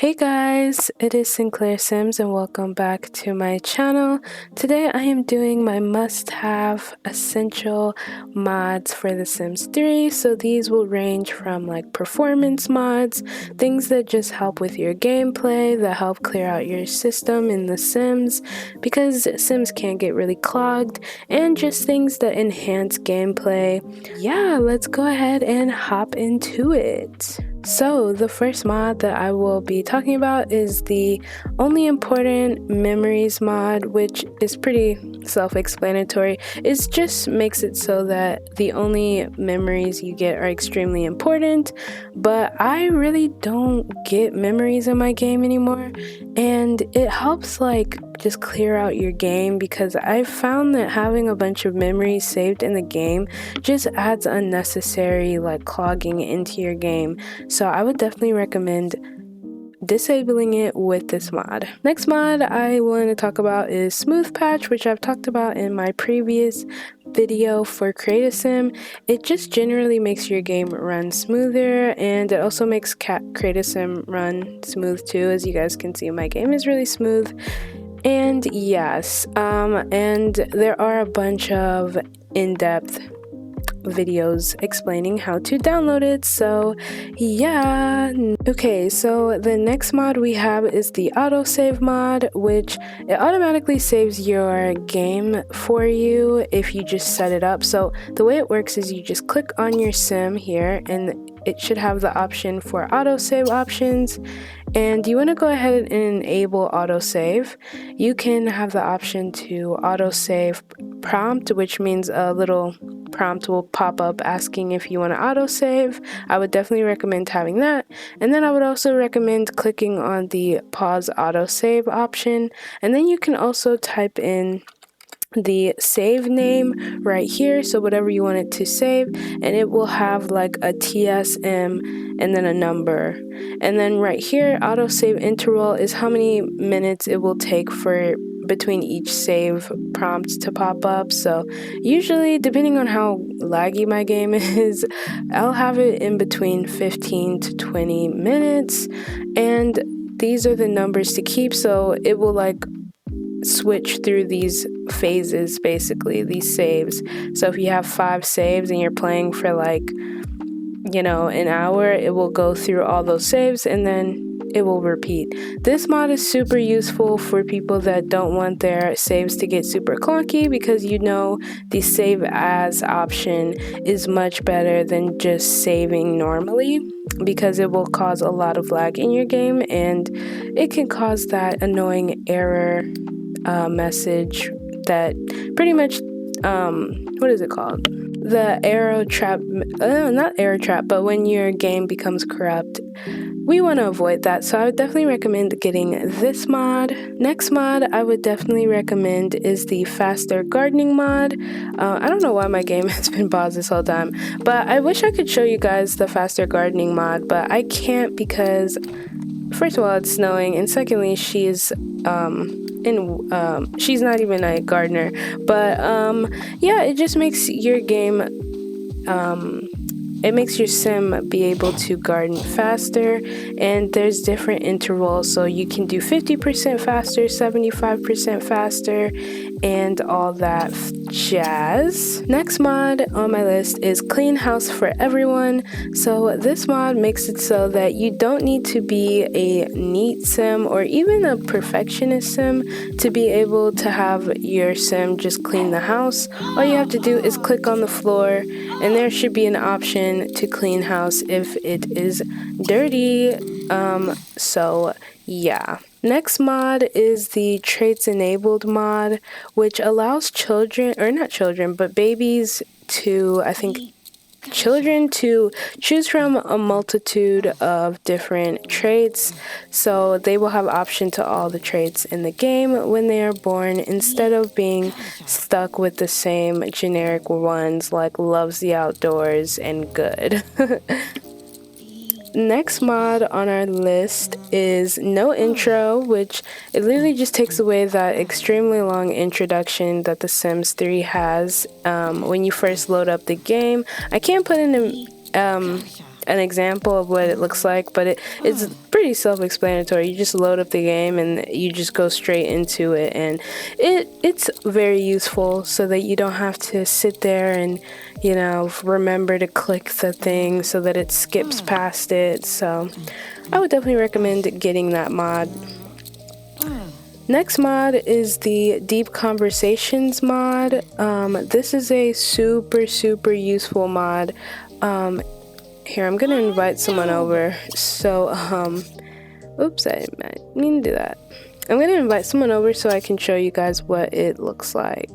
Hey guys, it is Sinclair Sims and welcome back to my channel. Today I am doing my must-have essential mods for The Sims 3. So these will range from like performance mods, things that just help with your gameplay, that help clear out your system in The Sims because Sims can get really clogged, and just things that enhance gameplay. Yeah, let's go ahead and hop into it. So the first mod that I will be talking about is the Only Important Memories mod, which is pretty self-explanatory. It just makes it so that the only memories you get are extremely important, but I really don't get memories in my game anymore, and it helps like just clear out your game because I've found that having a bunch of memories saved in the game just adds unnecessary like clogging into your game. So I would definitely recommend disabling it with this mod. Next mod I want to talk about is Smooth Patch, which I've talked about in my previous video for Create a Sim. It just generally makes your game run smoother, and it also makes Create a Sim run smooth too. As you guys can see, my game is really smooth. And yes, and there are a bunch of in-depth videos explaining how to download it, so yeah. Okay, so the next mod we have is the autosave mod, which it automatically saves your game for you if you just set it up. So the way it works is you just click on your sim here and it should have the option for autosave options, and you want to go ahead and enable autosave. You can have the option to autosave prompt, which means a little prompt will pop up asking if you want to autosave. I would definitely recommend having that. And then I would also recommend clicking on the pause autosave option, and then you can also type in the save name right here, so whatever you want it to save, and it will have like a TSM and then a number. And then right here, autosave interval is how many minutes it will take for between each save prompt to pop up. So usually, depending on how laggy my game is, I'll have it in between 15 to 20 minutes, and these are the numbers to keep, so it will like switch through these phases, basically these saves. So if you have 5 saves and you're playing for like, you know, an hour, it will go through all those saves and then it will repeat. This mod is super useful for people that don't want their saves to get super clunky, because you know the save as option is much better than just saving normally, because it will cause a lot of lag in your game and it can cause that annoying error message that pretty much what is it called, the arrow trap, not arrow trap, but when your game becomes corrupt. We want to avoid that, so I would definitely recommend getting this mod. Next mod I would definitely recommend is the faster gardening mod. I don't know why my game has been paused this whole time, but I wish I could show you guys the faster gardening mod, but I can't because first of all it's snowing, and secondly she's she's not even a gardener. But yeah, it just makes your game it makes your sim be able to garden faster, and there's different intervals, so you can do 50% faster, 75% faster, and all that jazz. Next mod on my list is Clean House for Everyone. So this mod makes it so that you don't need to be a neat sim or even a perfectionist sim to be able to have your sim just clean the house. All you have to do is click on the floor, and there should be an option to clean house if it is dirty. So yeah. Next mod is the Traits Enabled mod, which allows children, or not children, but babies to, I think, children to choose from a multitude of different traits. So they will have option to all the traits in the game when they are born, instead of being stuck with the same generic ones like loves the outdoors and good. next mod on our list is no intro, which it literally just takes away that extremely long introduction that The Sims 3 has when you first load up the game. I can't put in an example of what it looks like, but it's pretty self-explanatory. You just load up the game and you just go straight into it, and it's very useful so that you don't have to sit there and remember to click the thing so that it skips past it. So I would definitely recommend getting that mod. Next mod is the Deep Conversations mod. This is a super useful mod. Here, I'm gonna invite someone over. So, oops, I mean to do that. I'm gonna invite someone over so I can show you guys what it looks like.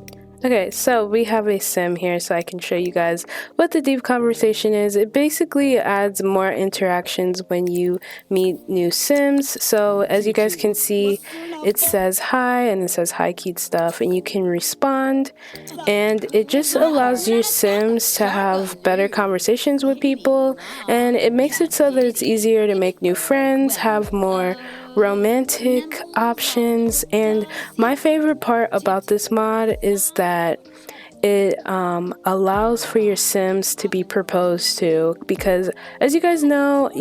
Okay, so we have a sim here so I can show you guys what the Deep Conversation is. It basically adds more interactions when you meet new sims. So as you guys can see, it says hi and it says hi cute stuff, and you can respond, and it just allows your sims to have better conversations with people, and it makes it so that it's easier to make new friends, have more romantic options. And my favorite part about this mod is that it allows for your sims to be proposed to, because as you guys know,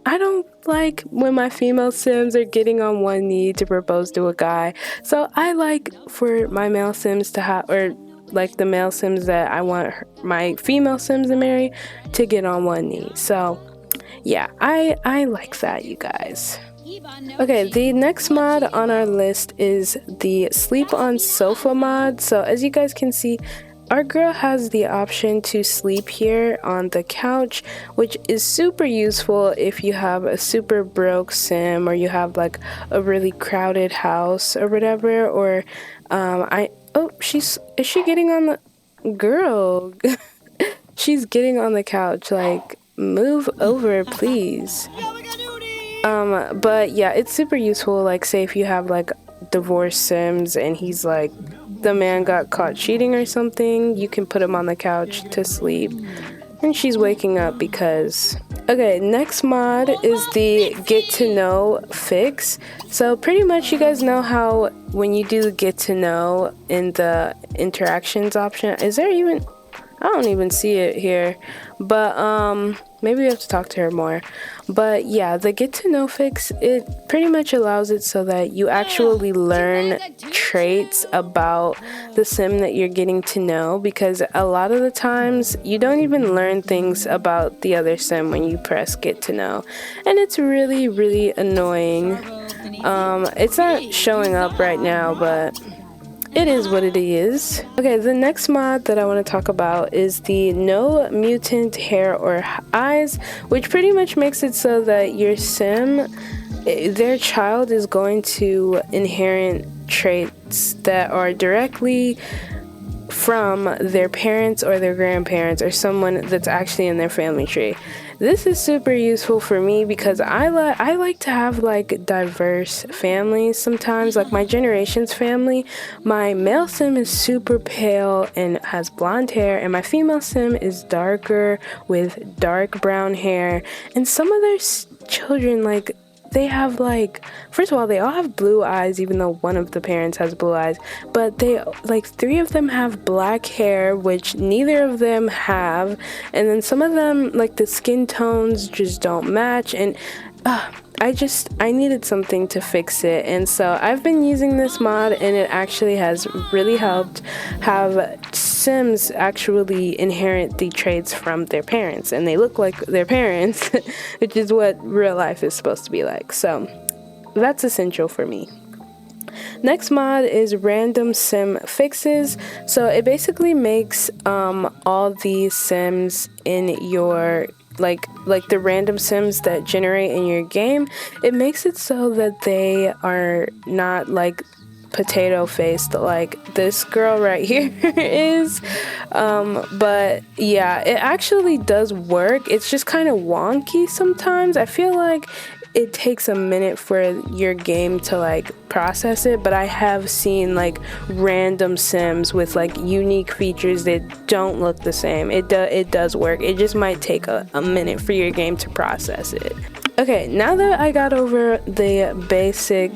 I don't like when my female sims are getting on one knee to propose to a guy. So I like for my male sims to have, or like the male sims that I want my female sims to marry, to get on one knee. So yeah, I like that, you guys. Okay, the next mod on our list is the Sleep on Sofa mod. So as you guys can see, our girl has the option to sleep here on the couch, which is super useful if you have a super broke sim, or you have like a really crowded house or whatever. Or is she getting on the girl? She's getting on the couch. Like, move over, please. But yeah, it's super useful. Like, say if you have like divorced sims and he's like, the man got caught cheating or something, you can put him on the couch to sleep and she's waking up because... Okay, next mod is the get to know fix. So pretty much you guys know how when you do the get to know in the interactions option, is there even... I don't even see it here, but maybe we have to talk to her more. But yeah, the get to know fix, it pretty much allows it so that you actually learn traits about the sim that you're getting to know, because a lot of the times you don't even learn things about the other sim when you press get to know, and it's really annoying. It's not showing up right now, but it is what it is. Okay, the next mod that I want to talk about is the no mutant hair or eyes, which pretty much makes it so that your sim, their child is going to inherit traits that are directly from their parents or their grandparents or someone that's actually in their family tree. This is super useful for me because I like to have like diverse families sometimes. Like my generation's family, my male sim is super pale and has blonde hair, and my female sim is darker with dark brown hair, and some of their children, like, they have like, first of all, they all have blue eyes, even though one of the parents has blue eyes, but they, like, 3 of them have black hair, which neither of them have, and then some of them, like, the skin tones just don't match, and I needed something to fix it. And so I've been using this mod, and it actually has really helped have sims actually inherit the traits from their parents, and they look like their parents, which is what real life is supposed to be like. So that's essential for me. Next mod is random sim fixes. So it basically makes all the sims in your like the random sims that generate in your game, it makes it so that they are not like potato faced like this girl right here is. But yeah, it actually does work. It's just kind of wonky sometimes. I feel like it takes a minute for your game to like process it, but I have seen like random sims with like unique features that don't look the same. It does work. It just might take a minute for your game to process it. Okay, now that I got over the basic,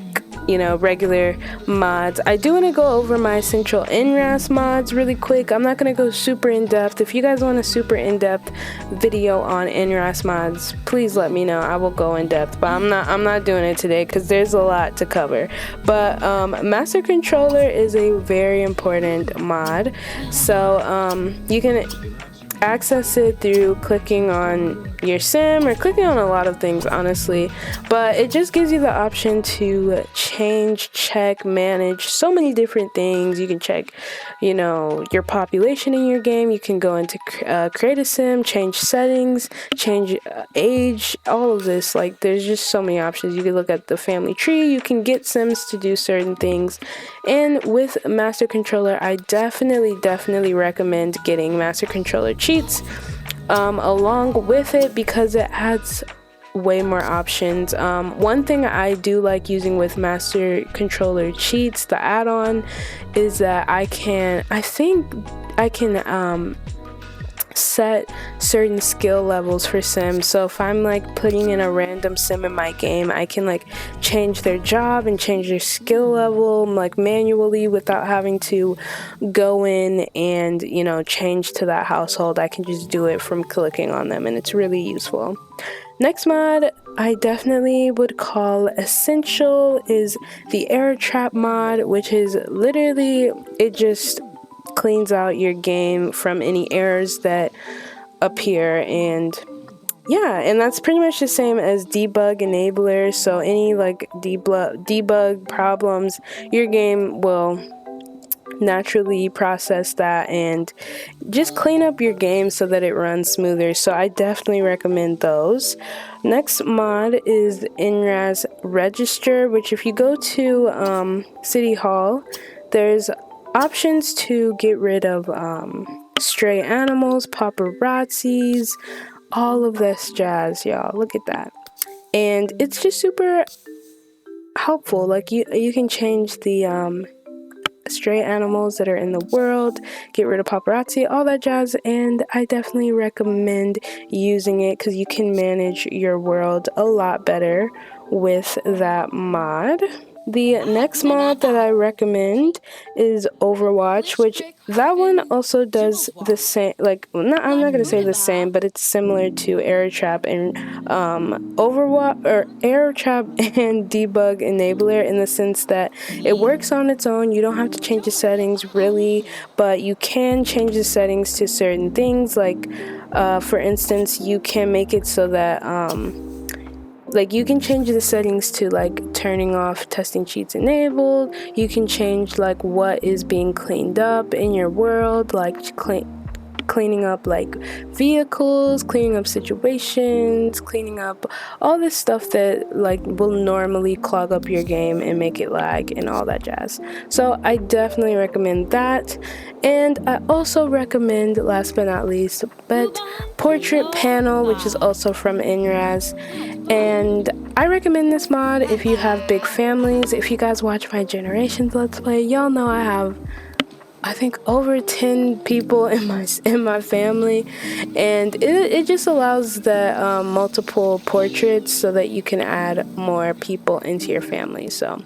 regular mods, I do want to go over my essential NRAAS mods really quick. I'm not going to go super in depth. If you guys want a super in-depth video on NRAAS mods, please let me know. I will go in depth, but I'm not doing it today because there's a lot to cover. But Master Controller is a very important mod, so you can access it through clicking on your sim or clicking on a lot of things, honestly, but it just gives you the option to change, check, manage so many different things. You can check your population in your game. You can go into create a sim, change settings, change age, all of this. Like, there's just so many options. You can look at the family tree. You can get sims to do certain things. And with Master Controller, I definitely recommend getting Master Controller cheats along with it, because it adds way more options. One thing I do like using with Master Controller cheats, the add-on, is that I think I can set certain skill levels for sims. So if I'm like putting in a random sim in my game, I can like change their job and change their skill level like manually without having to go in and change to that household. I can just do it from clicking on them, and it's really useful. Next mod I definitely would call essential is the error trap mod, which is literally, it just cleans out your game from any errors that appear. And yeah, and that's pretty much the same as debug enabler. So any like debug problems, your game will naturally process that and just clean up your game so that it runs smoother. So I definitely recommend those. Next mod is NRAAS register, which if you go to City Hall, there's options to get rid of stray animals, paparazzis, all of this jazz, y'all. Look at that. And it's just super helpful. Like you can change the stray animals that are in the world, get rid of paparazzi, all that jazz, and I definitely recommend using it because you can manage your world a lot better with that mod. The next mod that I recommend is Overwatch, which that one also does the same, like, I'm not gonna say the same, but it's similar to Error Trap and Overwatch, or Error Trap and Debug Enabler, in the sense that it works on its own. You don't have to change the settings really, but you can change the settings to certain things. Like, for instance, you can make it so that like you can change the settings to like turning off testing cheats enabled. You can change like what is being cleaned up in your world, like cleaning up like vehicles, cleaning up situations, cleaning up all this stuff that like will normally clog up your game and make it lag and all that jazz. So I definitely recommend that. And I also recommend, last but not least, but Portrait Panel, which is also from NRAAS. And I recommend this mod if you have big families. If you guys watch my Generations Let's Play, y'all know I have, I think, over 10 people in my family, and it just allows the multiple portraits so that you can add more people into your family. So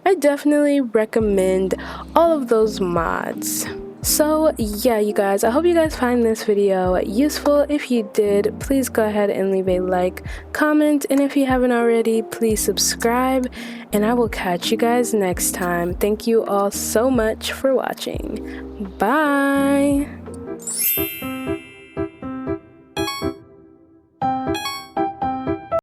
I definitely recommend all of those mods. So yeah, you guys, I hope you guys find this video useful. If you did, please go ahead and leave a like, comment, and if you haven't already, please subscribe, and I will catch you guys next time. Thank you all so much for watching. Bye!